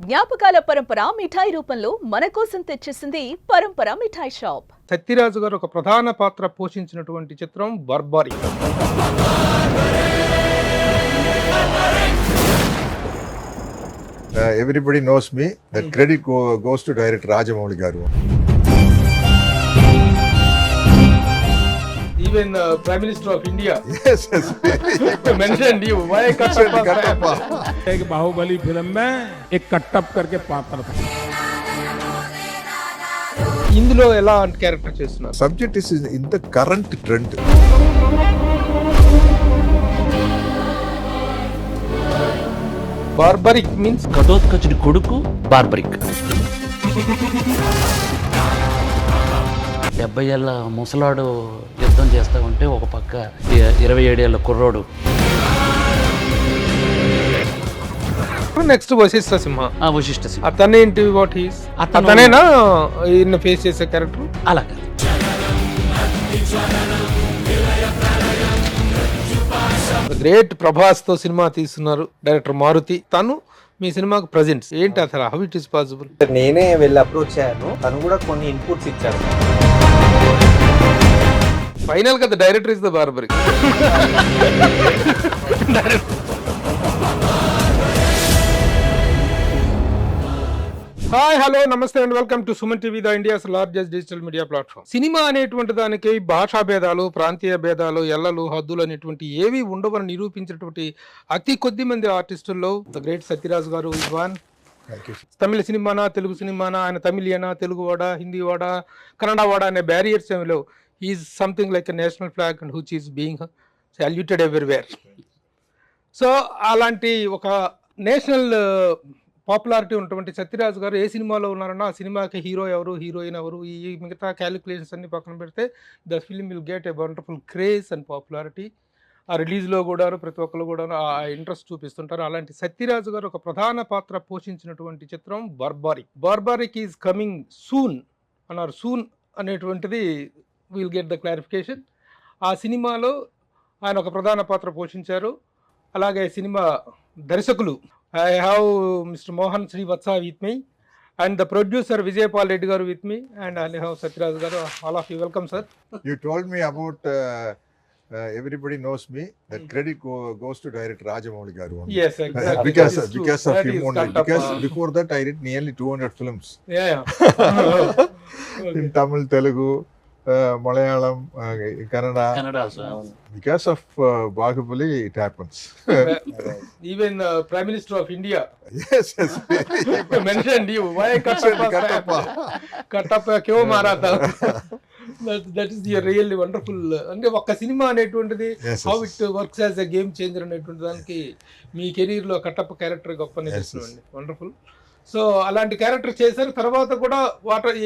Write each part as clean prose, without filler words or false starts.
జ్ఞాపకాల పరంపర మిఠాయి రూపంలో మన కోసం తెచ్చేసింది పరంపర మిఠాయి షాప్. సత్యరాజు గారు ఒక ప్రధాన పాత్ర పోషించినటువంటి చిత్రం Burberry. Everybody knows me. That credit goes to director Rajamouli garu. Even Prime Minister of India Yes, yes. mentioned you. Why Kattappa? एक बाहुबली फिल्म में एक कट्टप करके पात्र था. ఇందులో ఎలా క్యారెక్టర్ చేస్తున్నారు? Subject is in the current trend. Barbarik means ఘటోత్కచుడి కొడుకు బార్బరిక్. 70 ఏళ్ళ ముసలాడు యుద్ధం చేస్తూ ఉంటే ఒక పక్క 27 ఏళ్ళ కుర్రోడు. నెక్స్ట్ వశిష్ఠ సింహ. వశిష్ఠ సింహ. అతనేంటి వాట్ హీస్? అతనేనా ఈయన ఫేస్ చేసే క్యారెక్టర్? అలాగే గ్రేట్ ప్రభాస్ తో సినిమా తీస్తున్నారు డైరెక్టర్ మారుతి. తను మీ సినిమాకు ప్రజెంట్స్ ఏంటి అసలు? How it is possible? నేనే వెళ్ళి అప్రోచ్ అయ్యాను, తను కూడా కొన్ని ఇన్పుట్స్ ఇచ్చారు. ఫైనల్ గా director is the Barbarik. Hi, hello, నమస్తే and welcome to Suman TV, the India's largest digital media platform. Cinema అనేటువంటి దానికి భాషా భేదాలు, ప్రాంతీయ భేదాలు, ఎల్లలు, హద్దులు అనేటువంటి ఏవి ఉండవని నిరూపించినటువంటి అతి కొద్ది మంది ఆర్టిస్టుల్లో ద గ్రేట్ సత్యరాజ్ గారు ఇస్ వన్. తమిళ సినిమానా, తెలుగు సినిమానా, ఆయన తమిళియనా, తెలుగు వాడా, హిందీ వాడా, కన్నడ వాడా అనే బ్యారియర్స్ ఏమిలో is something like a national flag and which is being saluted everywhere. So అలాంటి ఒక నేషనల్ పాపులారిటీ ఉన్నటువంటి సత్యరాజ్ గారు ఏ సినిమాలో ఉన్నారన్నా ఆ సినిమాకి హీరో ఎవరు, హీరోయిన్ ఎవరు, ఈ మిగతా క్యాలిక్యులేషన్స్ అన్ని పక్కన పెడితే the film will get a wonderful craze and popularity. ఆ రిలీజ్లో కూడా ప్రతి ఒక్కరు కూడా ఆ ఇంట్రెస్ట్ చూపిస్తుంటారు. అలాంటి సత్యరాజ్ గారు ఒక ప్రధాన పాత్ర పోషించినటువంటి చిత్రం Barbarik. Barbarik is coming soon అన్నారు. సూన్ అనేటువంటిది విల్ గెట్ ద క్లారిఫికేషన్. ఆ సినిమాలో ఆయన ఒక ప్రధాన పాత్ర పోషించారు. అలాగే సినిమా దర్శకులు I have Mr. Mohan Srivatsa with me and the producer Vijay Paul Reddy garu with me, and I have Satyaraj garu. All of you welcome, sir. You told me about everybody knows me. That credit goes to director Rajamouli garu. Yes, exactly. because of That him is only. Kattappa. Because before that I did nearly 200 films. Yeah. In Tamil, Telugu, Malayalam, Kannada. Because of Bahubali, it happens. Even Prime Minister of India Yes, yes. mentioned you. Why Kattappa? Kattappa क्यों मारा था? That is the really wonderful. అంటే ఒక్క cinema అనేటువంటిది how it works as a game changer అనేటువంటి దానికి మీ career లో Kattappa character గొప్ప నిలుస్తుందండి. వండర్ఫుల్. సో అలాంటి క్యారెక్టర్ చేశారు. తర్వాత కూడా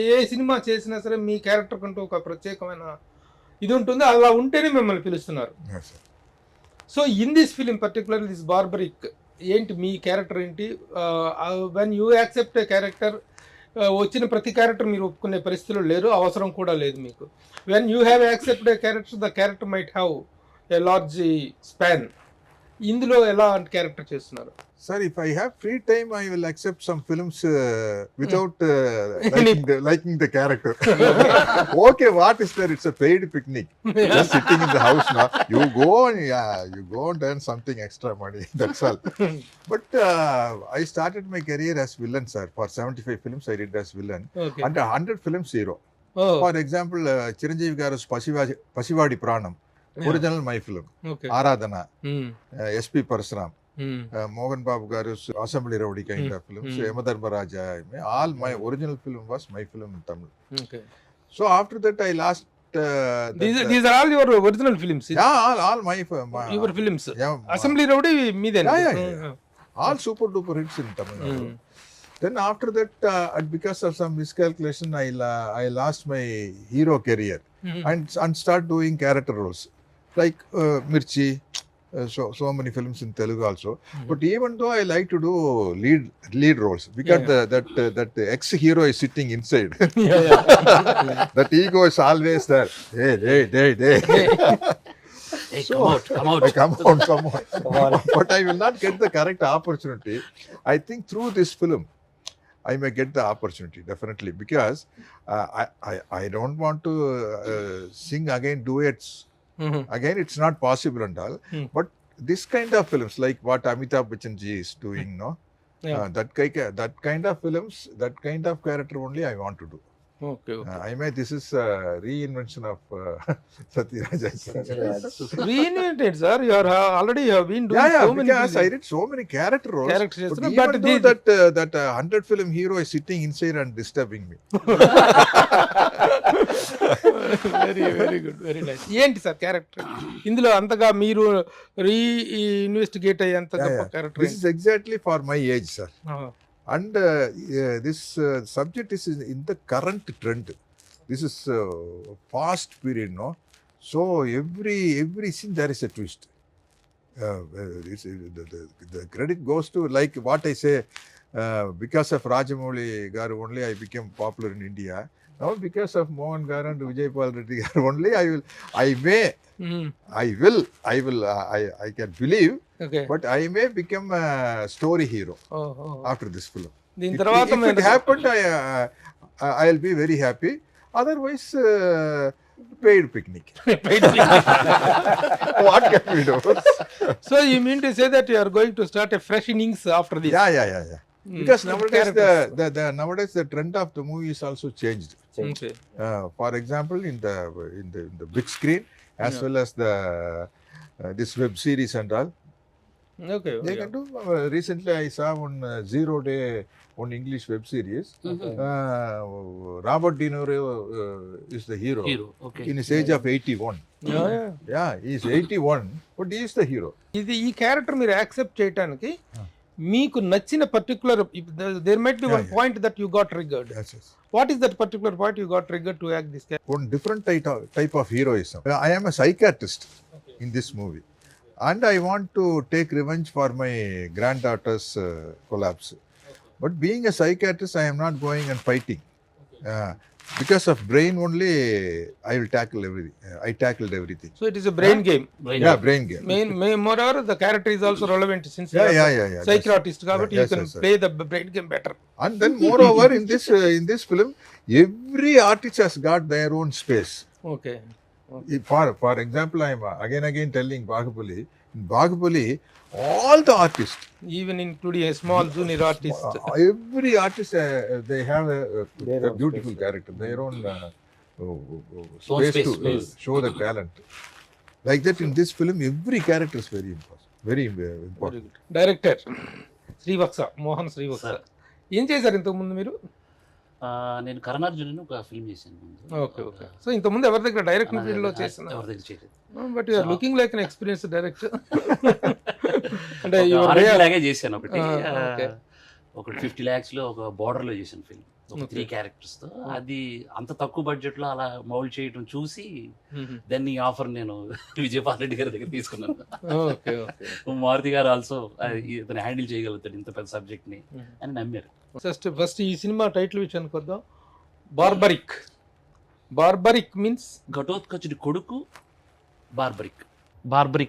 ఏ సినిమా చేసినా సరే మీ క్యారెక్టర్ కంటూ ఒక ప్రత్యేకమైన ఇది ఉంటుంది. అలా ఉంటేనే మిమ్మల్ని పిలుస్తున్నారు. So in this film particular this barbaric ఏంటి మీ క్యారెక్టర్ ఏంటి? When you accept A character, వచ్చిన ప్రతి క్యారెక్టర్ మీరు ఒప్పుకునే పరిస్థితులు లేరు, అవసరం కూడా లేదు మీకు. When you have accept A character, the character might have a large span. ఇందులో ఎలా క్యారెక్టర్ చేస్తున్నారు? Sir, if I have free time, I will accept some films without liking the character. Okay, what is there? It's a paid picnic. Just sitting in the house now. You go and earn something extra money. That's all. But I started my career as villain, sir. For 75 films, I did as villain. Okay. And 100 films hero. Oh. For example, Chiranjeevi Garu's Pasivadi Pranam. Original my film. Okay. Aradhana. SP Parasuram. Mohan Babu Garu's Assembly Rowdy kind of films. Yamadharmaraja. All my original film was my film in Tamil. Okay. So after that I lost. These are all your original films? Yeah, all my your films. Yeah, Assembly Rowdy meedena? Yeah. All super duper hits in Tamil Nadu. Then after that, because of some miscalculation, I lost my hero career and start doing character roles like Mirchi. So many films in Telugu also. But even though I like to do lead roles, because that ex-hero is sitting inside. That ego is always there. Hey. Hey, So, come out. Come on. But I will not get the correct opportunity. I think through this film, I may get the opportunity definitely, because I don't want to sing again duets. Again, it's not possible and all. But this kind of films, like what Amitabh Bachchan ji is doing, no, Yeah. that kind of films, that kind of character only I want to do. Okay. I may, this is a reinvention of Satyaraj. Reinvented, sir. You are already have been doing Yeah, so many because I did so many character roles. characters. But But even though that 100 film hero is sitting inside and disturbing me. Very good very nice. ఏంటి sir character ఇందులో అంతగా మీరు రీఇన్వెస్టిగేట్ అయ్యేంత గొప్ప character? This is exactly for my age, sir. And this subject is in the current trend. This is past period, no? So every scene there is a twist. The credit goes to, like what I say, because of Rajamouli garu only I became popular in India. Now because of Mohan garu and Vijay Pal Reddy garu only I can believe, okay. but I may become a story hero after this film. దీని తర్వాత If it happened, I'll be very happy. Otherwise, paid picnic. What can we do? So you mean to say that you are going to start a fresh innings after this? Yeah. Because nowadays nowadays the trend of the movie is also changed. Okay. For example, in the big screen, as well as the this web series and all. Okay. They can do. Recently, I saw one 0 Day on English web series. Robert De Niro is the hero. Okay. In his age of 81. Yeah. Yeah, he's 81, but he is the hero. ఇది ఈ character మీరు accept చేయడానికి మీకు నచ్చిన particular there might be one Yeah. Point that you got triggered. Yes. What is that particular point you got triggered to act this character? One different type of heroism. I am a psychiatrist in this movie, and I want to take revenge for my granddaughter's collapse. But being a psychiatrist, I am not going and fighting. Because of brain only, I will tackle everything. I tackled everything. So it is a brain game. Yeah, brain game. Moreover, the character is also relevant since you Yeah. are psychiatrist కాబట్టి you Yes, can yes, play the brain game better. And then moreover, in this film, every artist has got their own space. Okay. For example, I am again telling Bahubali. In Bahubali, all the artists, Even including a small junior artist. every artist, they have a beautiful character, their own space to show the talent. Like that, in this film, every character is very important. Very important. Director Srivatsa, Mohan Srivatsa. ఏం చేశారు ఇంతకు ముందు మీరు? నేను కరుణార్జున్ ఒక film చేశాను ముందు. Okay. So ఇంత ముందు ఎవరి దగ్గర డైరెక్ట్ ఫీల్డ్ లో చేసిన? ఎవరి దగ్గర చేయలేదు. But you are looking like an experience director. అంటే లాగే చేశాను ఒకటి. okay. ఒకటి 50 lakhs లో ఒక border లో చేశాను ఫిల్మ్, ఒక 3 characters తో. అది అంత తక్కువ బడ్జెట్ లో అలా మౌల్డ్ చేయడం చూసి దెన్ ఈ ఆఫర్ నేను విజయపాల్ రెడ్డి గారి దగ్గర తీసుకున్నాను. ఓకే. మారుతి గారు ఆల్సో ఇతను హ్యాండిల్ చేయగలుగుతాడు ఇంత పెద్ద సబ్జెక్ట్ ని అని నమ్మారు. ఫస్ట్ ఈ సినిమా టైటిల్ విషయానికి వద్దాం. బార్బరిక్ మీన్స్ ఘటోత్కచుడి కొడుకు బార్బరిక్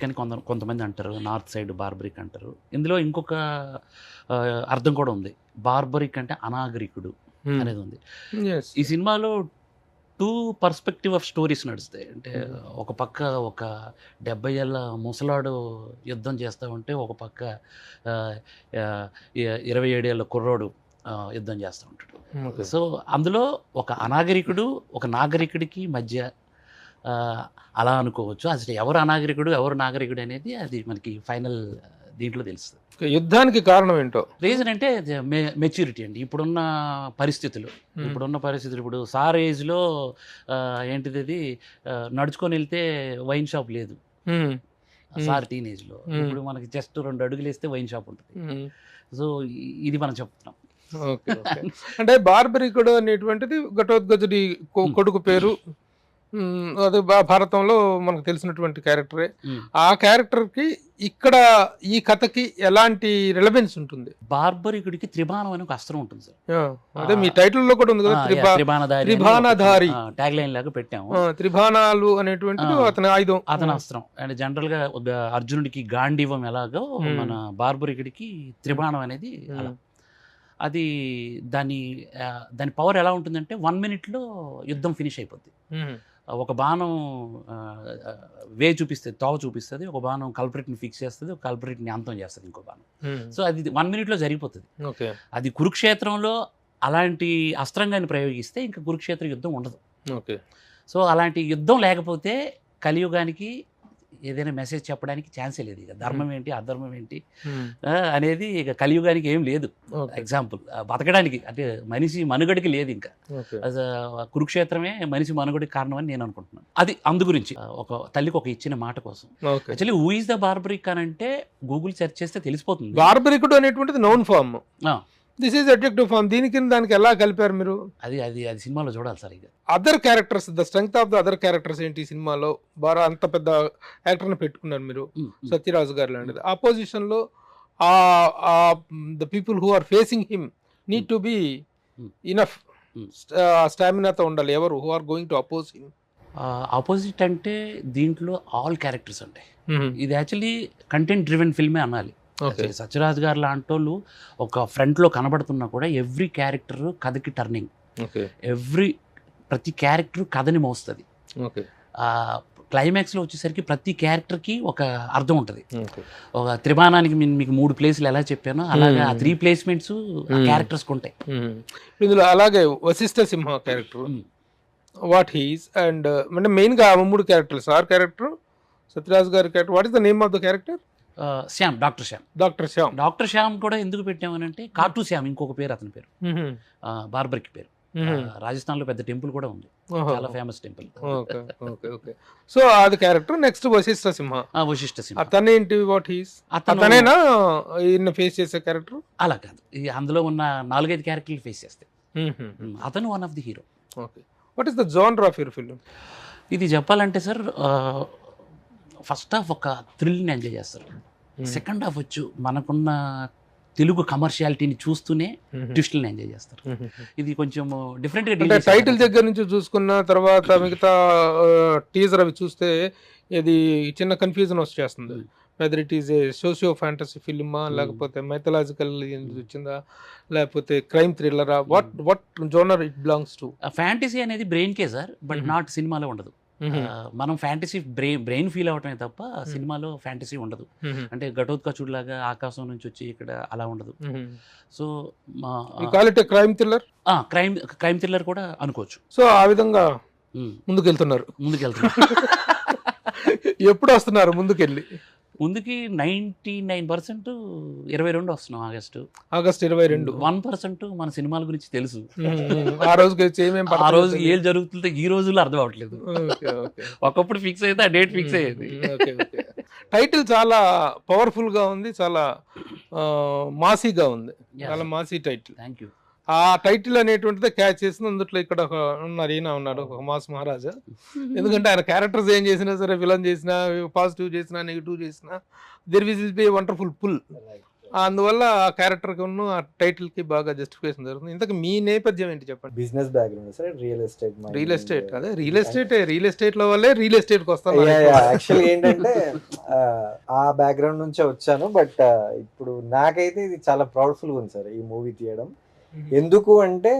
అని కొంతమంది అంటారు, నార్త్ సైడ్ బార్బరిక్ అంటారు. ఇందులో ఇంకొక అర్థం కూడా ఉంది, బార్బరిక్ అంటే అనాగరికుడు అనేది ఉంది. ఈ సినిమాలో 2 perspective ఆఫ్ స్టోరీస్ నడుస్తాయి. అంటే ఒక పక్క ఒక 70 ఏళ్ళ ముసలాడు యుద్ధం చేస్తూ ఉంటే, ఒక పక్క 27 ఏళ్ళ కుర్రోడు యుద్ధం చేస్తూ ఉంటాడు. సో అందులో ఒక అనాగరికుడు ఒక నాగరికుడికి మధ్య అలా అనుకోవచ్చు. అసలు ఎవరు అనాగరికుడు ఎవరు నాగరికుడు అనేది అది మనకి ఫైనల్ దీంట్లో తెలుస్తుంది. యుద్ధానికి కారణం ఏంటో రీజన్ అంటే మెచ్యూరిటీ అండి. ఇప్పుడున్న పరిస్థితులు ఇప్పుడు సార్ ఏజ్లో ఏంటిది అది నడుచుకొని వెళ్తే వైన్ షాప్ లేదు సార్ టీనేజ్లో. ఇప్పుడు మనకి జస్ట్ 2 అడుగులు వేస్తే వైన్ షాప్ ఉంటుంది. సో ఇది మనం చెప్తున్నాం. ఓకే. అంటే బార్బరికుడు అనేటువంటిది ఘటోత్కచుడి కొడుకు పేరు. అది భారతంలో మనకు తెలిసినటువంటి క్యారెక్టరే. ఆ క్యారెక్టర్ కి ఇక్కడ ఈ కథకి ఎలాంటి రిలవెన్స్ ఉంటుంది? బార్బరికుడికి త్రిబాణం అని ఒక అస్త్రం ఉంటుంది సార్. అదే మీ టైటిల్ లో కూడా ఉంది కదా, త్రిబాణధారి ట్యాగ్ లైన్ లాగా పెట్టాము. త్రిబాణాలు అనేటువంటిది అతని ఆయుధం, అతని అస్త్రం. అండ్ జనరల్ గా అర్జునుడికి గాంధీవం ఎలాగో మన బార్బరికుడికి త్రిబాణం అనేది అలా. అది దాని పవర్ ఎలా ఉంటుందంటే 1 minute యుద్ధం ఫినిష్ అయిపోద్ది. ఒక బాణం చూపిస్తుంది, తోవ చూపిస్తుంది, ఒక బాణం కల్పరేట్ని ఫిక్స్ చేస్తుంది, ఒక కల్పరేట్ని అంతం చేస్తుంది ఇంకో బాణం. సో అది 1 minute జరిగిపోతుంది. అది కురుక్షేత్రంలో అలాంటి అస్త్రంగాన్ని ప్రయోగిస్తే ఇంకా కురుక్షేత్ర యుద్ధం ఉండదు. సో అలాంటి యుద్ధం లేకపోతే కలియుగానికి ఏదైనా మెసేజ్ చెప్పడానికి ఛాన్సే లేదు. ఇక ధర్మం ఏంటి అధర్మం ఏంటి అనేది ఇక కలియుగానికి ఏం లేదు. ఎగ్జాంపుల్ బతకడానికి అంటే మనిషి మనుగడికి లేదు ఇంకా. కురుక్షేత్రమే మనిషి మనుగడికి కారణం అని నేను అనుకుంటున్నాను. అది అందు గురించి ఒక తల్లికి ఒక ఇచ్చిన మాట కోసం. Actually who is the Barbarik అని అంటే గూగుల్ సెర్చ్ చేస్తే తెలిసిపోతుంది. బార్బరికుడు అనేటువంటిది noun form, this is adjective form. దీనికి దానికి ఎలా కలిపారు మీరు? అది సినిమాలో చూడాలి సార్. ఇక other characters, the strength of the other characters ఏంటి సినిమాలో? బాగా అంత పెద్ద యాక్టర్ని పెట్టుకున్నారు మీరు, సత్యరాజు గారు లాంటిది. ఆపోజిషన్ లో the people who are facing him need to be enough స్టామినాతో ఉండాలి. ఎవరు who are going to oppose him? Opposite అంటే దీంట్లో ఆల్ క్యారెక్టర్స్ ఉంటాయి. ఇది యాక్చువల్లీ కంటెంట్ డ్రివెన్ ఫిల్మే అనాలి. సత్యరాజ్ గారు లాంటి వాళ్ళు ఒక ఫ్రంట్లో కనబడుతున్నా కూడా ఎవ్రీ క్యారెక్టర్ కథకి టర్నింగ్, ప్రతి క్యారెక్టర్ కథని మోస్తుంది. క్లైమాక్స్లో వచ్చేసరికి ప్రతి క్యారెక్టర్కి ఒక అర్థం ఉంటుంది. ఒక త్రిమానానికి మీకు 3 ప్లేసులు ఎలా చెప్పానో అలాగే ఆ 3 ప్లేస్మెంట్స్ క్యారెక్టర్స్కి ఉంటాయి. ఇందులో అలాగే వశిష్ఠ సింహ క్యారెక్టర్ వాట్ హీస్ అండ్ అంటే మెయిన్గా 3 క్యారెక్టర్స్. ఆర్ క్యారెక్టర్, సత్యరాజ్ గారి character, what is the name of the character? Shyam, doctor Shyam కూడా ఎందుకు పెట్టామనంటే కాటు శ్యామ్ ఇంకొక పేరు, అతని పేరు బార్బర్కి పేరు. రాజస్థాన్ లో పెద్ద టెంపుల్ కూడా ఉంది, చాలా ఫేమస్ టెంపుల్. సో అది క్యారెక్టర్. నెక్స్ట్ వశిష్ఠ సింహ. అతనేంటి, వాట్ హీస్? అతనేనా ఈయన ఫేస్ చేసే క్యారెక్టర్? అలా కాదు, అందులో ఉన్న 4-5 క్యారెక్టర్లు ఫేస్ చేస్తాయి. అతను one of the hero. What is the genre of your film? ఇది చెప్పాలంటే సార్, ఫస్ట్ హాఫ్ ఒక థ్రిల్ని ఎంజాయ్ చేస్తారు. సెకండ్ హాఫ్ వచ్చి మనకున్న తెలుగు కమర్షియాలిటీని చూస్తూనే ట్విస్ట్లను ఎంజాయ్ చేస్తారు. ఇది కొంచెం డిఫరెంట్గా. టైటిల్ దగ్గర నుంచి చూసుకున్న తర్వాత మిగతా టీజర్ అవి చూస్తే ఇది చిన్న కన్ఫ్యూజన్ వచ్చేస్తుంది. Whether it is a socio fantasy ఫిల్మా, లేకపోతే మైథలాజికల్ వచ్చిందా, లేకపోతే క్రైమ్ థ్రిల్లరా? What genre it belongs to? Fantasy అనేది బ్రెయిన్కే సార్, బట్ నాట్ సినిమాలో ఉండదు. మనం ఫ్యాంటసీ బ్రెయిన్ ఫీల్ అవటమే తప్ప సినిమాలో ఫ్యాంటసీ ఉండదు. అంటే ఘటోత్కచుడిలాగా ఆకాశం నుంచి వచ్చి ఇక్కడ అలా ఉండదు. So crime thriller, crime thriller కూడా అనుకోవచ్చు. సో ఆ విధంగా ముందుకెళ్తున్నారు. ఎప్పుడు వస్తున్నారు ముందుకెళ్ళి? ముందుకి 99% 22 వస్తున్నాం, ఆగస్ట్ 22. 1% మన సినిమాల గురించి తెలుసు. ఆ రోజు ఏం జరుగుతుందో ఈ రోజుల్లో అర్థం అవ్వట్లేదు. ఒకప్పుడు ఫిక్స్ అయితే ఆ డేట్ ఫిక్స్ అయ్యేది. టైటిల్ చాలా పవర్ఫుల్ గా ఉంది, చాలా మాసీగా ఉంది, చాలా మాసీ టైటిల్. Thank you. ఆ టైటిల్ అనేటువంటిది క్యాచ్ చేసింది. అందులో ఇక్కడ ఉన్నాడు ఒక మాస్ మహారాజా. ఎందుకంటే ఆయన క్యారెక్టర్స్ ఏం చేసినా సరే, విలన్ చేసినా, పాజిటివ్ చేసినా, నెగిటివ్ చేసినా, there will be wonderful full. అందువల్ల ఆ క్యారెక్టర్ కి ఆ టైటిల్ కి బాగా జస్టిఫికేషన్ జరుగుతుంది. ఇంతకు మీ నేపథ్యం ఏంటి చెప్పండి? Business background sir, real estate. అదే రియల్ ఎస్టేట్ లో వల్లే రియల్ ఎస్టేట్ కి వస్తాను. యాక్చువల్లీ ఏంటంటే ఆ బ్యాక్గ్రౌండ్ నుంచే వచ్చాను. బట్ ఇప్పుడు నాకైతే ఇది చాలా ప్రౌడ్ఫుల్ గా ఉంది సార్ ఈ మూవీ తీయడం. ఎందుకు అంటే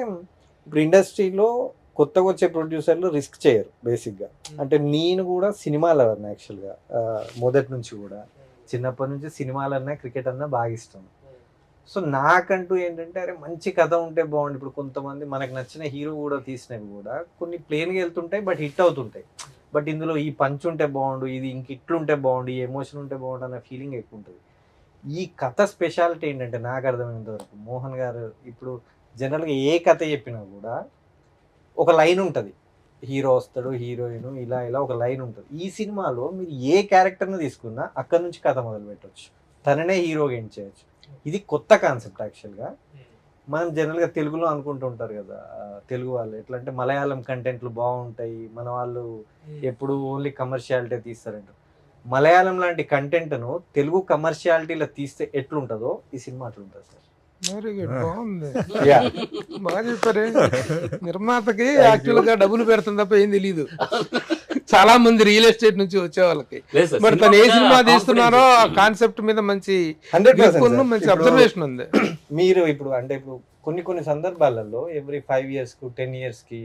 ఇప్పుడు ఇండస్ట్రీలో కొత్తగా వచ్చే ప్రొడ్యూసర్లు రిస్క్ చేయరు బేసిక్గా. అంటే నేను కూడా సినిమాలు అవర్ని యాక్చువల్గా మొదటి నుంచి కూడా, చిన్నప్పటి నుంచి సినిమాలు అన్నా క్రికెట్ అన్నా బాగా ఇష్టం. సో నాకంటూ ఏంటంటే అరే మంచి కథ ఉంటే బాగుంది. ఇప్పుడు కొంతమంది మనకు నచ్చిన హీరో కూడా తీసినవి కూడా కొన్ని ప్లేన్గా వెళ్తుంటాయి బట్ హిట్ అవుతుంటాయి. బట్ ఇందులో ఈ పంచ్ ఉంటే బాగుండు, ఇది ఇంక ఇట్లుంటే బాగుండు, ఈ ఎమోషన్ ఉంటే బాగుండు అన్న ఫీలింగ్ ఎక్కువ ఉంటుంది. ఈ కథ స్పెషాలిటీ ఏంటంటే నాకు అర్థమైనంత వరకు మోహన్ గారు ఇప్పుడు జనరల్గా ఏ కథ చెప్పినా కూడా ఒక లైన్ ఉంటుంది, హీరో వస్తాడు, హీరోయిన్, ఇలా ఒక లైన్ ఉంటుంది. ఈ సినిమాలో మీరు ఏ క్యారెక్టర్ని తీసుకున్నా అక్కడి నుంచి కథ మొదలు పెట్టవచ్చు, తననే హీరోగా ఎండ్ చేయొచ్చు. ఇది కొత్త కాన్సెప్ట్ యాక్చువల్గా. మనం జనరల్గా తెలుగులో అనుకుంటూ ఉంటారు కదా తెలుగు వాళ్ళు ఎట్లా అంటే మలయాళం కంటెంట్లు బాగుంటాయి, మన వాళ్ళు ఎప్పుడు ఓన్లీ కమర్షియాలిటీ తీస్తారంట. మలయాళం లాంటి కంటెంట్ను తెలుగు కమర్షియాలిటీలో తీస్తే ఎట్లుంటుందో ఈ సినిమా అట్లుంటుంది సార్. వెరీ గుడ్, బాగుంది, బాగా చెప్పారే. నిర్మాతకి యాక్చువల్ గా డబ్బులు పెడుతుంది తప్ప ఏం తెలీదు చాలా మంది రియల్ ఎస్టేట్ నుంచి వచ్చే వాళ్ళకి. మరి తను ఏ సినిమా తీస్తున్నారో ఆ కాన్సెప్ట్ మీద మంచి మంచి అబ్జర్వేషన్ ఉంది. మీరు ఇప్పుడు అంటే ఇప్పుడు కొన్ని సందర్భాలలో ఎవ్రీ 5 years కు 10 years కి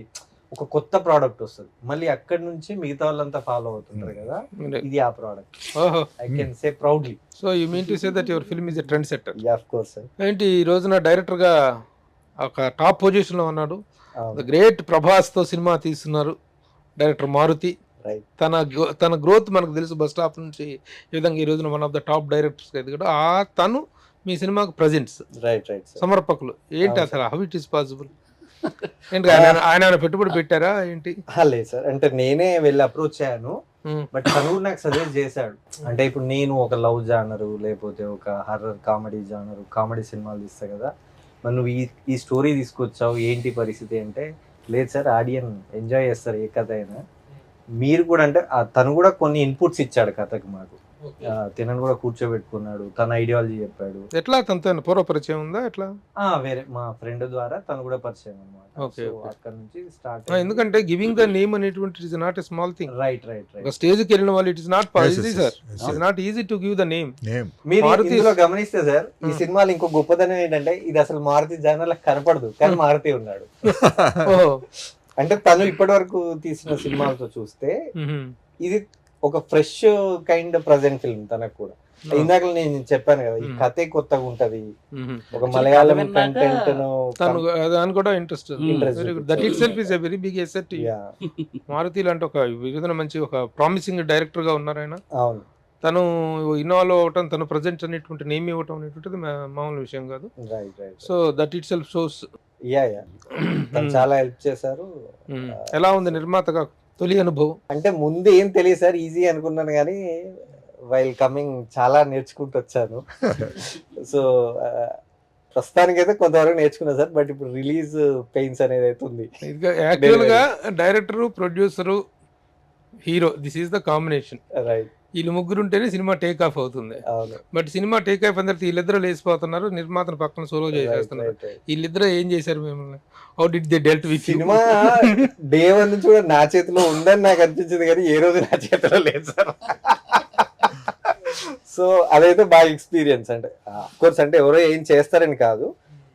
ఒక కొత్త ప్రోడక్ట్ వస్తుంది, మళ్ళీ అక్కడి నుంచి మిగతా వాళ్ళంతా ఫాలో అవుతుంటారు కదా, ఇది ఆ ప్రోడక్ట్. ఓహో, I can say proudly. So you mean to say that your film is a trend setter. Yeah, of course sir. ఏంటి ఈ రోజున డైరెక్టర్ గా ఒక టాప్ పొజిషన్ లో ఉన్నాడు. అవును. ద గ్రేట్ ప్రభాస్ తో సినిమా తీస్తున్నారు డైరెక్టర్ మారుతి. రైట్. తన గ్రోత్ మనకు తెలుసు, బస్ స్టాప్ నుంచి ఈ విధంగా ఈ రోజున one of the top directors ఎదిగాడు. తను మీ సినిమాకు ప్రజెంట్స్ రైట్ రైట్ సార్. సమర్పకులు ఏంటి అవును అసలు, హౌ ఇట్ ఈస్ పాసిబుల్? ఏంటి ఆయన పెట్టుబడి పెట్టారా ఏంటి? లేదు సార్, అంటే నేనే వెళ్ళి అప్రోచ్ అయ్యాను, Hmm. బట్ తను కూడా నాకు సజెస్ట్ చేశాడు. అంటే ఇప్పుడు నేను ఒక లవ్ జానరు లేకపోతే ఒక హర్రర్ కామెడీ జానరు, కామెడీ సినిమాలు తీస్తా కదా, మరి నువ్వు ఈ స్టోరీ తీసుకొచ్చావు, ఏంటి పరిస్థితి అంటే, లేదు సార్ ఆడియన్ ఎంజాయ్ చేస్తారు ఏ కథ అయినా, మీరు కూడా అంటే తను కూడా కొన్ని ఇన్పుట్స్ ఇచ్చాడు కథకి మాకు. తినను కూడా కూర్చోబెట్టుకున్నాడు, తన ఐడియాలజీ చెప్పాడు. ఎట్లా తనతో పూర్వ పరిచయం ఉందా ఎట్లా? వేరే మా ఫ్రెండ్ ద్వారా తను కూడా పరిచయం అనమాట. Okay, okay. అక్కడ నుంచి స్టార్ట్. ఎందుకంటే గివింగ్ ద నేమ్ అనేటువంటి is not a small thing. Right right right. ఒక స్టేజ్ కి వెళ్ళిన వాళ్ళు it is not Yes, easy yes, sir. yes, it is not easy to give the name. మీరు మారుతి- ఇందులో గమనిస్తే సార్, ఈ సినిమాలో ఇంకో గొప్పదనం ఏంటంటే, ఇది అసలు మారుతి జనాలకు కనపడదు, కానీ మారుతి ఉన్నాడు. ఓహో. అంటే తను ఇప్పటి వరకు తీసిన సినిమాలతో చూస్తే ఇది ఒక ఫ్రెష్ కైండ్ ప్రజెంట్ ఫిల్మ్ తనకు కూడా. ఇందాక నేను చెప్పాను కదా, ఈ కథే కొత్తగా ఉంటది, ఒక మలయాళం కంటెంట్ దాని కూడా interest. Interest very good. That itself is a very big asset. Maruthi లాంటి ఒక విధంగా మంచి ఒక ప్రామిసింగ్ డైరెక్టర్ గా ఉన్నారు ఆయన. అవును. తను ఇన్వాల్వ్ అవ్వటం, తను ప్రజెంట్ అనేటువంటి నేమ్ ఇవ్వటం అనేటువంటిది మామూలు విషయం కాదు. Right right. So that it self shows. Yeah తను చాలా హెల్ప్ చేశారు. ఎలా ఉంది నిర్మాతగా తొలి అనుభవం? అంటే ముందు ఏం తెలియదు సార్, ఈజీ అనుకున్నాను, కానీ వైల్ కమింగ్ చాలా నేర్చుకుంటూ వచ్చాను. సో ప్రస్తుతానికి అయితే కొంతవరకు నేర్చుకున్నా సార్, బట్ ఇప్పుడు రిలీజ్ పెయిన్స్ అనేది అయితే ఉంది. యాక్చువల్ గా director, producer, hero, this is the combination. Right. వీళ్ళు ముగ్గురు ఉంటేనే సినిమా టేక్ ఆఫ్ అవుతుంది. అవును. బట్ సినిమా టేక్ ఆఫ్ అందరికి వీళ్ళిద్దరు లేచిపోతున్నారు, నిర్మాతను పక్కన సోలో చేసేస్తున్నారు. వీళ్ళిద్దరు ఏం చేశారు మిమ్మల్ని? How did they dealt with cinema day 1 నుంచి కూడా నా చేతిలో ఉందని నాకు అనిపించింది, కానీ ఏ రోజు నా చేతిలో లేదు సార్. సో అదైతే బాగా ఎక్స్పీరియన్స్. అంటే కోర్స్ అంటే ఎవరో ఏం చేస్తారని కాదు,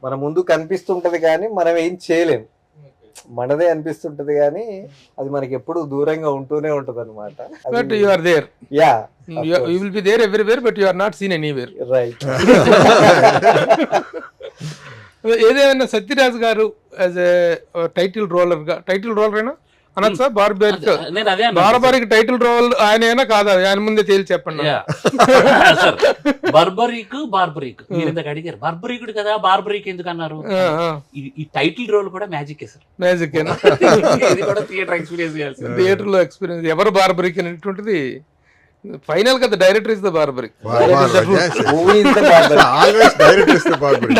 మన ముందు కనిపిస్తుంటది కానీ మనం ఏం చేయలేం, మనదే అనిపిస్తుంటది కానీ అది మనకి ఎప్పుడు దూరంగా ఉంటూనే ఉంటది అనమాట. But you are there. Yeah, you will be there everywhere, but you are not seen anywhere. Right. ఏదేమైనా సత్యరాజ్ గారు యాజ్ ఏ టైటిల్ రోలర్ అయినా అనొచ్చా? బార్బరీకి టైటిల్ రోల్ ఆయన అయినా కాదా? ఆయన ముందే తేల్చి చెప్పండి. బార్బరీక్ మీరు ఇందాక అడిగారు, బార్బరీకుడు కదా, బార్బరీక్ ఎందుకు అన్నారు? ఈ టైటిల్ రోల్ కూడా magic sir. Magic theatre experience. Theatre లో ఎక్స్పీరియన్స్. ఎవరు బార్బరీక్ అనేటువంటిది ఫైనల్ గా director is the Barbarik.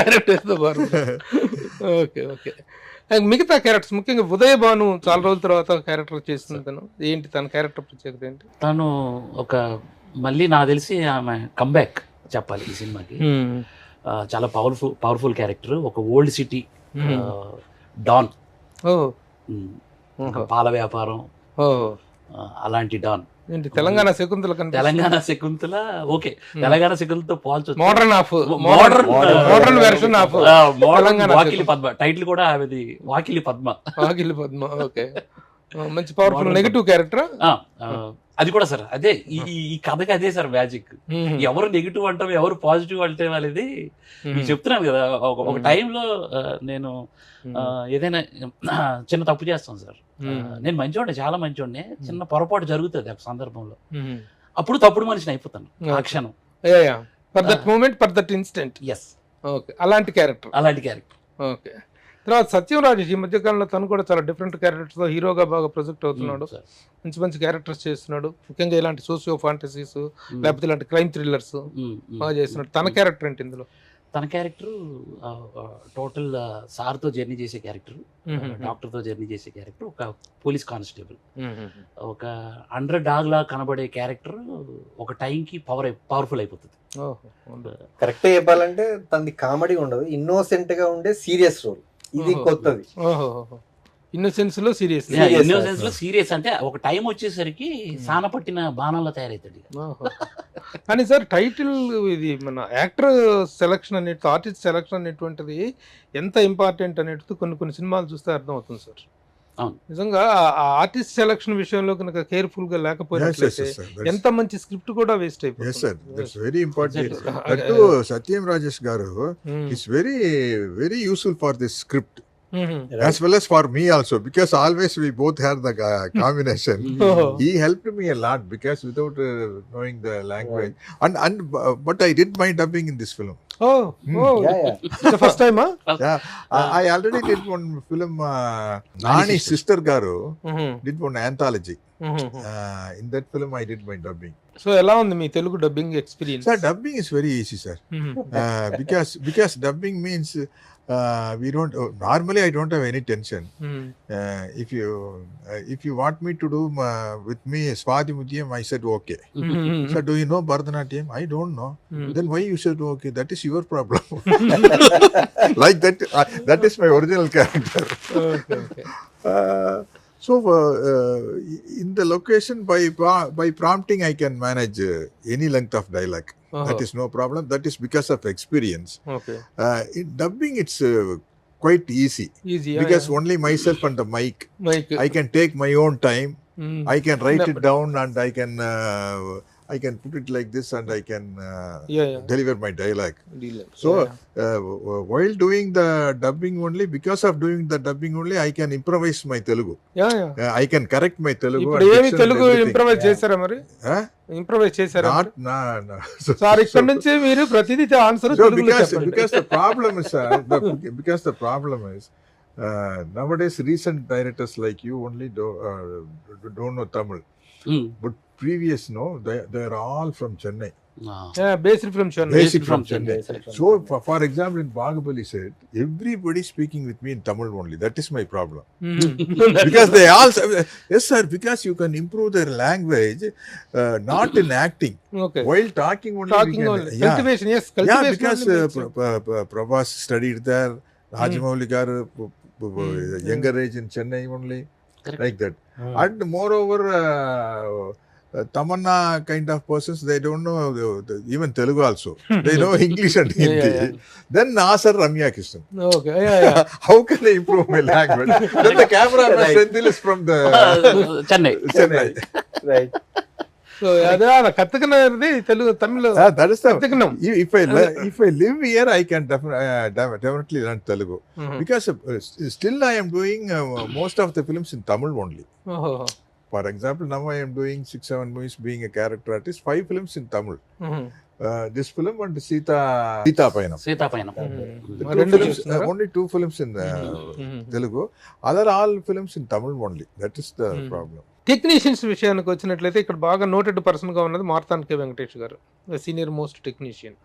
Director is the Barbarik. Okay okay. మిగతా క్యారెక్టర్స్, ముఖ్యంగా ఉదయ్ భాను చాలా రోజుల తర్వాత క్యారెక్టర్ చేస్తుంది తను. ఏంటి తన క్యారెక్టర్ ప్రత్యేకత ఏంటి? తను ఒక మళ్ళీ నాకు తెలిసి ఆమె కంబ్యాక్ చెప్పాలి ఈ సినిమాకి. చాలా పవర్ఫుల్ క్యారెక్టర్. ఒక ఓల్డ్ సిటీ డాన్, పాల వ్యాపారం, అలాంటి డాన్. ఏంటి తెలంగాణ శకుంతల? తెలంగాణ శకుంతల. ఓకే, తెలంగాణ శకుంతలతో పోల్చొచ్చు. Modern version of Vakili Padma. Title కూడా ఆమెది వాకిలి పద్మ. ఓకే, మంచి పవర్ఫుల్ నెగటివ్ క్యారెక్టర్. అది కూడా సార్ అదే ఈ కథకి అదే సార్ మ్యాజిక్. ఎవరు నెగిటివ్ అంటాం, ఎవరు పాజిటివ్ అంటే వాళ్ళది మీకు చెప్తున్నాను కదా. ఒక టైంలో నేను ఏదైనా చిన్న తప్పు చేస్తాను సార్. నేను మంచివాడిని, చాలా మంచివాడిని. చిన్న పొరపాటు జరుగుతుంది ఆ సందర్భంలో, అప్పుడు తప్పుడు మనిషిని అయిపోతాను ఆ క్షణం. For that moment, for that instant. Yes, okay, అలాంటి క్యారెక్టర్. ఓకే. తర్వాత సత్యం రాజేష్ ఈ మధ్యకాలంలో తను కూడా చాలా డిఫరెంట్ క్యారెక్టర్స్ తో హీరోగా బాగా ప్రొజెక్ట్ అవుతున్నాడు. మంచి మంచి క్యారెక్టర్స్ చేస్తున్నాడు. ముఖ్యంగా ఇలాంటి సోషియో ఫాంటసీస్ లేకపోతే ఇలాంటి క్రైమ్ థ్రిల్లర్స్ బాగా చేస్తున్నాడు. తన క్యారెక్టర్ ఏంటి ఇందులో? తన క్యారెక్టర్ టోటల్ సార్తో జర్నీ చేసే క్యారెక్టర్, డాక్టర్తో జర్నీ చేసే క్యారెక్టర్, ఒక పోలీస్ కానిస్టేబుల్, ఒక అండర్ డాగ్ లా కనబడే క్యారెక్టర్ ఒక టైంకి పవర్ఫుల్ అయిపోతుంది. కరెక్ట్ చెప్పాలంటే తనది కామెడీ ఉండదు, ఇన్నోసెంట్ గా ఉండే సీరియస్ రోల్. ఇది కొత్తది. ఇన్నోసెన్స్ లో సీరియస్. ఇన్నోసెన్స్ లో సీరియస్ అంటే ఒక టైం వచ్చేసరికి సాన పట్టిన బాణంలో తయారవుతాడు ఇక. కానీ సార్ టైటిల్ ఇది మన యాక్టర్ సెలక్షన్ అనేటి ఆర్టిస్ట్ సెలక్షన్ అనేటువంటిది ఎంత ఇంపార్టెంట్ అనేటిది కొన్ని సినిమాలు చూస్తే అర్థం అవుతుంది సార్. అవును. నిజంగా ఆ ఆర్టిస్ట్ సెలక్షన్ విషయంలో కనుక కేర్ఫుల్ గా లేకపోయినట్లయితే ఎంత మంచి స్క్రిప్ట్ కూడా వేస్ట్ అయిపోతుంది. Yes, sir. That's very important. That too, Satyam Rajesh garu is very, very useful for this script. As well as for me also, because always we both had the combination. He helped me a lot because without knowing the language, but I did my dubbing in this film. It's the first time, huh? Yeah, I already did one film. Nani sister garu did one anthology. In that film, I did my dubbing. So, ఎలా ఉంది మీ Telugu dubbing experience? Sir, dubbing is very easy, sir. Because dubbing means we don't normally I don't have any tension. If you want me to do with me Swathi Mutyam, I said okay. So do you know Bharatanatyam? I don't know. Then why you said okay? That is your problem. Like that. That is my original character. Okay. So in the location by prompting I can manage any length of dialogue. That is no problem. That is because of experience. Okay. In dubbing it's quite easy. Easy. Because only myself and the mic. I can take my own time. I can write it down and I can put it like this and I can deliver my dialogue. So while doing the dubbing only, because of doing the dubbing only, I can improvise my Telugu. I can correct my Telugu. ఇప్పుడు ఏమి Telugu improvise చేశారా మరి? Improvise చేశారా? No. Sir ఇక్కడ నుంచి మీరు ప్రతిదీ answer తెలుగులో చెప్పండి. Because the problem is nowadays recent directors like you only don't know Tamil. But previous they're all from Chennai. Based from Chennai. So for example in Bahubali said everybody speaking with me in Tamil only. That is my problem. Because they all yes sir, because you can improve their language not in acting. Okay. While talking only. Cultivation, yes. Cultivation. Because Prabhas studied there. Rajamouli garu younger age in Chennai only. Correct. Like that. And moreover Tamanna kind of persons, they don't know even Telugu also. They know English and Hindi. Then Nasar Ramya Krishnan. Okay. How can I improve my language? Then the cameraman Senthil is from the Chennai. Right. So adha kattukunnadi Telugu Tamil. That is the kattukunnam. If I live here, I can definitely learn Telugu. Because still I am doing most of the films in Tamil only. For example, now I am doing 6-7 movies being a character artist, 5 films in Tamil. This film and Sita Payanam. Only 2 films in Telugu. Other all films in Tamil only. That is the problem. Technicians విషయానికి వచ్చినట్లయితే ఇక్కడ బాగా noted person గా ఉన్నది మార్తాండ్ కే వెంకటేష్ గారు, senior most technician.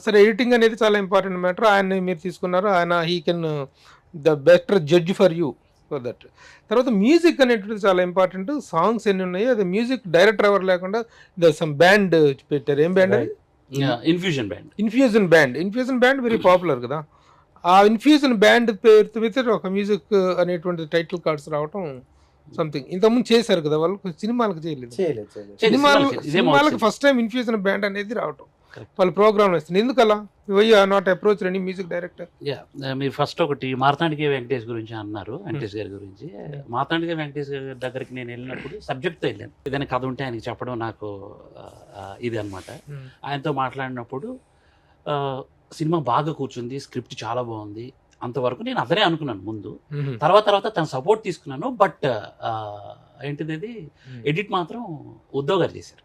సరే, editing అనేది చాలా ఇంపార్టెంట్ మ్యాటర్. ఆయన్ని మీరు తీసుకున్నారు. ఆయన he can the better judge for you for that. తర్వాత మ్యూజిక్ అనేటువంటిది చాలా ఇంపార్టెంట్. సాంగ్స్ ఎన్ని ఉన్నాయి, అది మ్యూజిక్ డైరెక్టర్ ఎవరు లేకుండా సమ్ బ్యాండ్ పెట్టారు. ఏం బ్యాండ్ అది? ఇన్ఫ్యూజన్ బ్యాండ్ వెరీ పాపులర్ కదా. ఆ ఇన్ఫ్యూజన్ బ్యాండ్ పేరుతో మీద ఒక మ్యూజిక్ అనేటువంటి టైటిల్ కార్డ్స్ రావటం సంథింగ్. ఇంతకుముందు చేశారు కదా వాళ్ళు, సినిమాలకు చేయలేదు. సినిమాలకు ఫస్ట్ టైం ఇన్ఫ్యూజన్ బ్యాండ్ అనేది రావటం వాళ్ళ ప్రోగ్రామ్ ఇస్తుంది. ఎందుకు అలా? Why are not approach any music director? మీరు ఫస్ట్ ఒకటి మార్తాండికే వెంకటేష్ గురించి అన్నారు, వెంకటేష్ గారి గురించి. మార్తాండికే వెంకటేష్ గారి దగ్గరికి నేను వెళ్ళినప్పుడు సబ్జెక్ట్తో వెళ్ళాను. ఏదైనా కథ ఉంటే ఆయనకి చెప్పడం నాకు ఇది అనమాట. ఆయనతో మాట్లాడినప్పుడు సినిమా బాగా కూర్చుంది, స్క్రిప్ట్ చాలా బాగుంది, అంతవరకు నేను అదనే అనుకున్నాను ముందు. తర్వాత తన సపోర్ట్ తీసుకున్నాను. బట్ ఏంటిది అది ఎడిట్ మాత్రం ఉద్ధవ్ గారు చేశారు.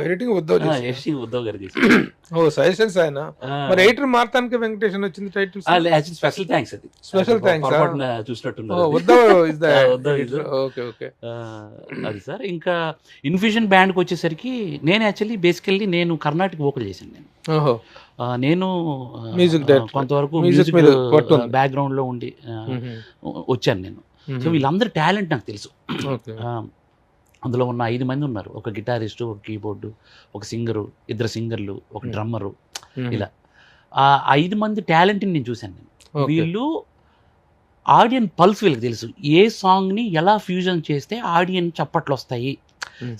ఎడిటింగ్ ఉద్ధవ్ గారు చేశారు. సజెషన్స్ ఆయన. మరి ఎడిటర్ మార్తాండికే వెంకటేష్ వచ్చింది టైటిల్. Special thanks. అది స్పెషల్ థ్యాంక్స్ చూసినట్టున్నారు. అది సార్. ఇంకా ఇన్ఫ్యూజన్ బ్యాండ్కి వచ్చేసరికి నేను యాక్చువల్లీ బేసికల్లీ నేను కర్ణాటక వోకల్ చేశాను. నేను మ్యూజిక్ కొంతవరకు మ్యూజిక్ బ్యాక్గ్రౌండ్ లో ఉండి వచ్చాను నేను. సో వీళ్ళందరూ టాలెంట్ నాకు తెలుసు. అందులో ఉన్న 5 మంది ఉన్నారు. ఒక గిటారిస్టు, ఒక కీబోర్డు, ఒక సింగరు, 2 సింగర్లు, ఒక డ్రమ్మరు. ఇలా ఆ 5 మంది టాలెంట్ని నేను చూశాను. నేను వీళ్ళు ఆడియన్ పల్స్ వీళ్ళకి తెలుసు. ఏ సాంగ్ని ఎలా ఫ్యూజన్ చేస్తే ఆడియన్ చప్పట్లు వస్తాయి,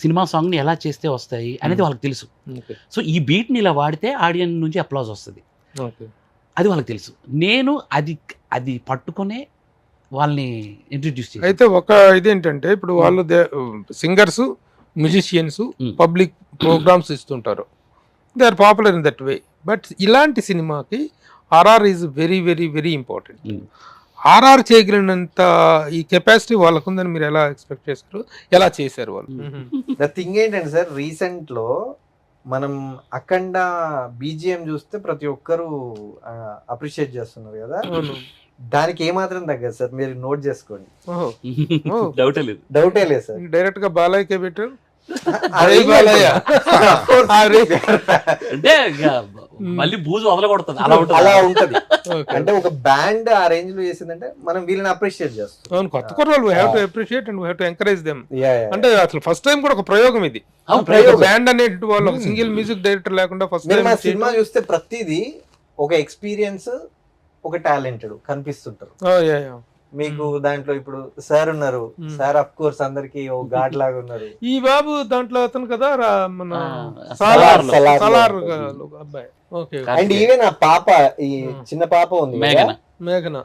సినిమా సాంగ్ని ఎలా చేస్తే వస్తాయి అనేది వాళ్ళకి తెలుసు. సో ఈ బీట్ని ఇలా వాడితే ఆడియన్ నుంచి అప్లాజ్ వస్తుంది, అది వాళ్ళకి తెలుసు. నేను అది పట్టుకునే వాళ్ళని ఇంట్రడ్యూస్ చేసి. అయితే ఒక ఇదేంటంటే ఇప్పుడు వాళ్ళు సింగర్స్, మ్యూజిషియన్స్ పబ్లిక్ ప్రోగ్రామ్స్ ఇస్తుంటారు, they are popular in that way. But ఇలాంటి సినిమాకి RR is very very very important. RR చేయగలిగినంత ఈ కెపాసిటీ వాళ్ళకు ఉందని మీరు ఎలా ఎక్స్పెక్ట్ చేశారు, ఎలా చేశారు వాళ్ళు? ద థింగ్ ఏంటంటే సార్, రీసెంట్ లో మనం అఖండ బీజిఎం చూస్తే ప్రతి ఒక్కరు అప్రిషియేట్ చేస్తున్నారు కదా, దానికి ఏమాత్రం తగ్గదు సార్, మీరు నోట్ చేసుకోండి. డౌటే లేదు, డౌటే లేదు సార్. డైరెక్ట్ గా బాలయ్యకే పెట్టారు. అంటే మళ్ళీ బూజు వదలకూడదు, అలా ఉంటది. అంటే ఒక బ్యాండ్ ఆ రేంజ్ లో చేసిందంటే మనం వీళ్ళని అప్రిషియేట్ చేస్తాం. కొత్త కుర్రాళ్ళు we have to appreciate and we have to encourage them. అంటే అసలు ఫస్ట్ టైం కూడా ఒక ప్రయోగం ఇది. బ్యాండ్ అనేటి వాళ్ళు ఒక సింగిల్ మ్యూజిక్ డైరెక్టర్ లేకుండా ఫస్ట్ టైం సినిమా చూస్తే ప్రతిదీ ఒక ఎక్స్పీరియన్స్, ఒక టాలెంటెడ్ కనిపిస్తుంటారు మీకు. దాంట్లో ఇప్పుడు సార్ ఉన్నారు, సార్ ఆఫ్ కోర్స్ అందరికి ఓ గాడ్ లాగా ఉన్నారు. ఈ బాబు దాంట్లో అతను కదా మన అబ్బాయి. అండ్ ఈవెన్ ఆ పాప, ఈ చిన్న పాప ఉంది మేఘన,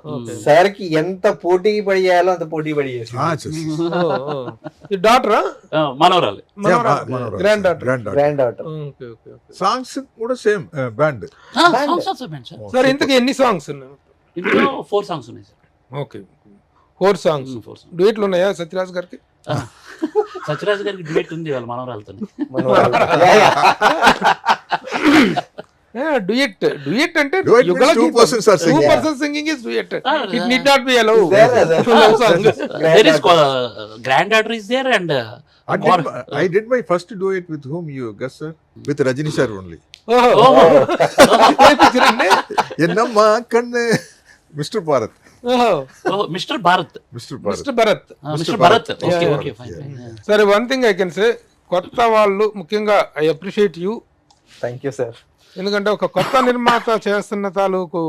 సార్ కి ఎంత పోటీ పడి చేయాలో అంత పోటీ పడి చేసి. డాటరా, మనవరాలు, గ్రాండ్ డాటర్. సాంగ్స్ కూడా సేమ్ బ్యాండ్. సార్ ఇంతకీ ఎన్ని సాంగ్స్ ఉన్నాయి? ఇందులో 4 సాంగ్స్ ఉన్నాయి సార్. Okay, 4 songs. డ్యూయెట్లు ఉన్నాయా సత్యరాజ్ గారికి? సత్యరాజ్ గారికి డ్యూయెట్ ఉంది వాళ్ళ మనవరాలతో. డ్యూయెట్ అంటే two persons are singing. 2 persons singing is duet. It need not be allowed. Grand daughter is there and I did my first duet with whom you guess, sir? With Rajini sir only. Ennamma kanne Mr. Bharat. Mister Bharat. సరే, one thing I can say, కొత్త వాళ్ళు ముఖ్యంగా I appreciate you. Thank you sir. ఎందుకంటే ఒక కొత్త నిర్మాత చేస్తున్న తాలూకు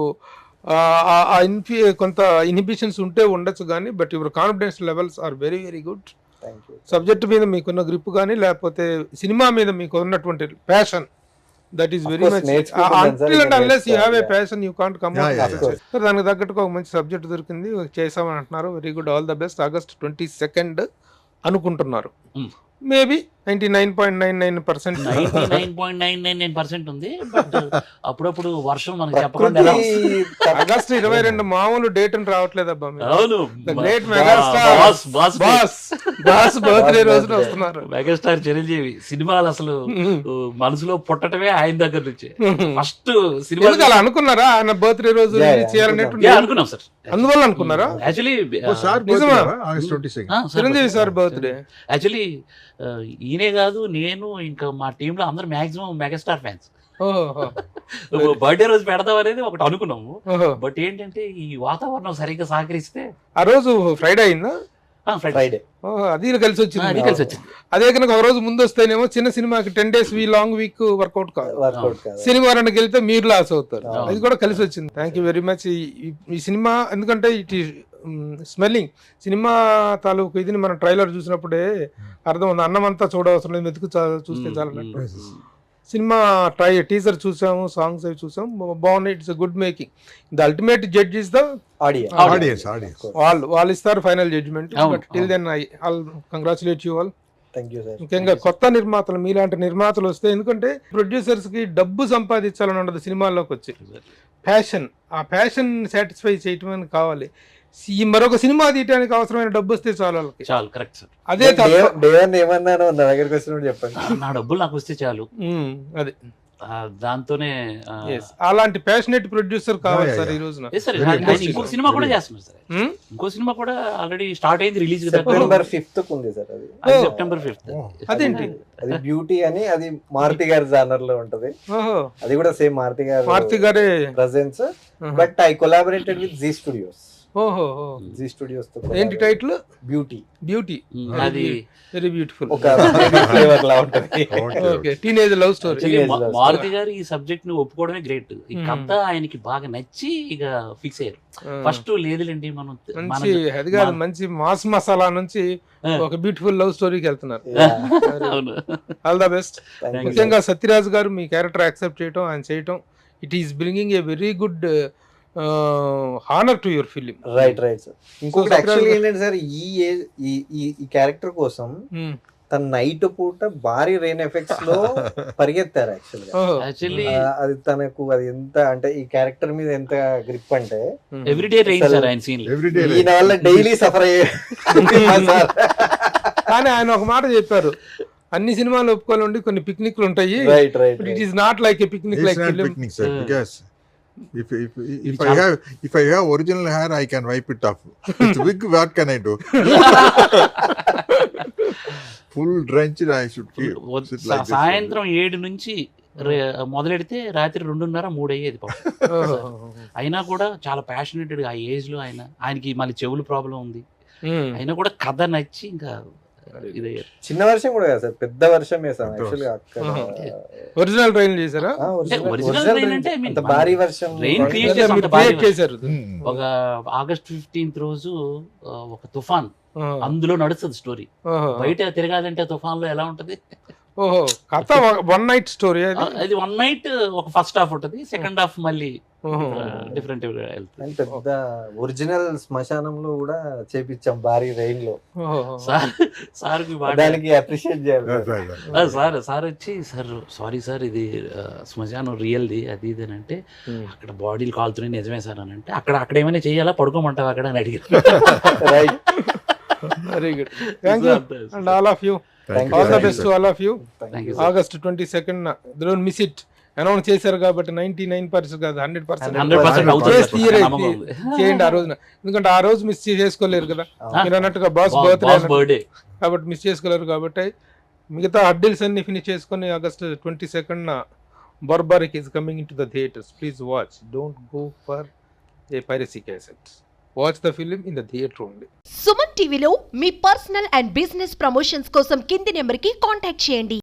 కొంత ఇన్హిబిషన్స్ ఉంటే ఉండొచ్చు కానీ, but your confidence levels are very very good. Subject మీద మీకున్న గ్రిప్ కానీ, లేకపోతే సినిమా మీద మీకు ఉన్నటువంటి passion, that is very much until and unless you have a passion you can't come out. So దానికి తగ్గట్టుగా ఒక మంచి సబ్జెక్ట్ దొరికింది, చేసామని అంటున్నారు. Very good, all the best. August 22 అనుకుంటున్నారు. మేబీ 99.99% 99.99% ఉంది. బట్ అప్పుడప్పుడు వర్షం మనకి చెప్పకుండా ఆగస్ట్ 22 మామూలు డేట్ అని రావట్లేదబ్బా. అవును, గ్రేట్ మెగాస్టార్ బాస్ బర్త్డే రోజున వస్తున్నారు. మెగాస్టార్ చిరంజీవి సినిమాలు అసలు మనసులో పుట్టటమే ఆయన దగ్గర నుంచి. ఫస్ట్ సినిమా అలా అనుకున్నారా ఆయన బర్త్డే రోజు చేయాలనేటువంటి? అనుకున్నాం సార్. అందువల్ల అనుకున్నారా? Actually Chiranjeevi sir birthday. Actually ఈయనే కాదు, నేను ఇంకా మా టీంలో అందరు మాక్సిమం మెగాస్టార్ ఫ్యాన్స్. బర్త్డే రోజు పెడదాం అనేది ఒకటి అనుకున్నాము. బట్ ఏంటంటే ఈ వాతావరణం సరిగ్గా సహకరిస్తే ఆ రోజు ఫ్రైడే అయిందా? ఫ్రైడే. అది కలిసి వచ్చింది. అదే కనుక ఒక రోజు ముందు వస్తేనేమో చిన్న సినిమాకి 10 days లాంగ్ వీక్ వర్కౌట్ కాదు. శనివారానికి వెళ్తే మీరు లాస్ అవుతారు. అది కూడా కలిసి వచ్చింది. Thank you very much. ఈ సినిమా ఎందుకంటే ఇట్ ఈ స్మెల్లింగ్ సినిమా తాలూకు ఇదిని మనం ట్రైలర్ చూసినప్పుడే అర్థం ఉంది. అన్నం అంతా చూడవసరం లేదు, మెతుకు చూస్తే చాలన్నట్టు. సినిమా టీజర్ చూసాము, సాంగ్స్ అవి చూసాము, బాగున్నాయి. It's good making. The ultimate judge is the audience. వాళ్ళు ఇస్తారు final judgement. But till then I congratulate you all. ముఖ్యంగా కొత్త నిర్మాతలు, మీలాంటి నిర్మాతలు వస్తే, ఎందుకంటే ప్రొడ్యూసర్స్ కి డబ్బు సంపాదించాలని ఉండదు సినిమాల్లోకి వచ్చి. ప్యాషన్, ఆ ప్యాషన్ సాటిస్ఫై చేయటం కావాలి. ఈ మరొక సినిమా తీయడానికి అవసరమైన డబ్బు వస్తే చాలు వాళ్ళకి. చాలు, కరెక్ట్ సార్. అదే ఏమన్నాను నా దగ్గరికి వచ్చినప్పుడు చెప్పండి, నా డబ్బులు నాకు వస్తే చాలు. అదే దాంతోనే అలాంటి ప్యాషనేట్ ప్రొడ్యూసర్ కావాలి సార్ ఈ రోజున. ఇంకొక సినిమా కూడా చేస్తున్నారు సార్. ఇంకో సినిమా కూడా ఆల్రెడీ స్టార్ట్ అయింది, రిలీజ్ September 5th ఉంది సార్. అది September 5th. అదేంటి? అది బ్యూటీ అని, అది మారుతి గారి జానర్ లో ఉంటది. అది కూడా సేమ్ మారుతి గారి గారి presence. But I collaborated with Zee Studios. ఓహో జీ స్టూడియోస్ తో ఏంటి టైటిల్? బ్యూటీ. బ్యూటీ. అది వెరీ బ్యూటిఫుల్. ఒక ఫ్లేవర్ లా ఉంటది. Okay, teenage love story. Teenage love Maruthi garu ఈ సబ్జెక్ట్ ని ఒప్పుకోవడమే గ్రేట్. ఈ కథ ఆయనకి బాగా నచ్చి ఇక ఫిక్స్ అయ్యారు. ఫస్ట్ లేదులేండి మనం మంచి అది కాదు, మంచి మాస్ మసాలా నుంచి ఒక బ్యూటిఫుల్ లవ్ స్టోరీకి వెళ్తున్నారు. అవును. All the best. ముఖ్యంగా సత్యరాజ్ గారు మీ క్యారెక్టర్ యాక్సెప్ట్ చేయటం, ఆయన చేయటం, it is bringing a very good honour to your film. Right sir. ఇంకొకటి యాక్చువల్లీ ఏంటంటే సార్, ఈ క్యారెక్టర్ కోసం తన నైట్ పూట భారీ రెయిన్ ఎఫెక్ట్స్ లో పరిగెత్తారు యాక్చువల్లీ. అది తనకు అది ఎంత అంటే ఈ క్యారెక్టర్ మీద ఎంత గ్రిప్ అంటే ఎవ్రీడే రెయిన్ సార్ ఆయన సీన్. ఈయన వల్ల డైలీ సఫర్ అయ్యే. కానీ ఆయన ఒక మాట చెప్పారు, అన్ని సినిమాలు ఒప్పుకోవాలండి, కొన్ని పిక్నిక్లు ఉంటాయి. Right it is not like A picnic like film. Because if I have original hair, I can wipe it off. It's wig, what can I do? Full drenched, I should keep. Sit like this. సాయంత్రం 7 నుంచి మొదలెడితే రాత్రి 2:30-3 అయ్యేది పాపం. అయినా కూడా చాలా passionated గా ఆ ఏజ్ లో ఆయనకి మళ్ళీ చెవులు ప్రాబ్లం ఉంది, అయినా కూడా కథ నచ్చి ఇంకా ఇదయ్యారు. చిన్న వర్షం కూడా కదా సార్, పెద్ద వర్షం వేసాం యాక్చువల్లీ అక్కడ. ఒరిజినల్ ట్రైన్ చేశారా? ఒరిజినల్ రెయిన్ అంటే అంత భారీ వర్షం రెయిన్ క్రియేట్ చేశారు. ఒక August 15th రోజు ఒక తుఫాన్, అందులో నడుస్తుంది స్టోరీ. బయట తిరగాలంటే తుఫాన్ లో ఎలా ఉంటది? ఓహో, కథ వన్ నైట్ స్టోరీ. అది 1 night, ఒక ఫస్ట్ హాఫ్ ఉంటది, సెకండ్ హాఫ్ మళ్ళీ డిఫరెంట్. పెద్ద ఒరిజినల్ శ్మశానంలో కూడా చేపించాం భారీ రెయిన్ లో. సార్ దానికి అప్రిషియేట్ చేయాలి. సార్ వచ్చి, సార్ సారీ సార్, ఇది శ్మశానం రియల్ది అది ఇది అని అంటే, అక్కడ బాడీలు కాలుతున్నాయి నిజమే సార్ అని అంటే, అక్కడ ఏమైనా చెయ్యాలా, పడుకోమంటావా అక్కడ అని అడిగారు. Right. Very good. Thank you and all of you. All the best to all of you. August 22nd, don't miss it. Announce చేశారు కాబట్టి 99% కాదు 100% చేయండి ఆ రోజున. ఎందుకంటే ఆ రోజు మిస్ చేసుకోలేరు కదా, మీరు అన్నట్టుగా బాస్ బర్త్డే కాబట్టి మిస్ చేసుకోలేరు. కాబట్టి మిగతా హడ్డిల్స్ అన్ని ఫినిష్ చేసుకొని August 22nd Barbaric is coming into the theaters. Please watch. Don't go for a piracy cassette. Watch the film in the theater only. Suman టీవీలో మీ పర్సనల్ అండ్ బిజినెస్ ప్రమోషన్స్ కోసం కింది నెంబర్కి కాంటాక్ట్ చేయండి.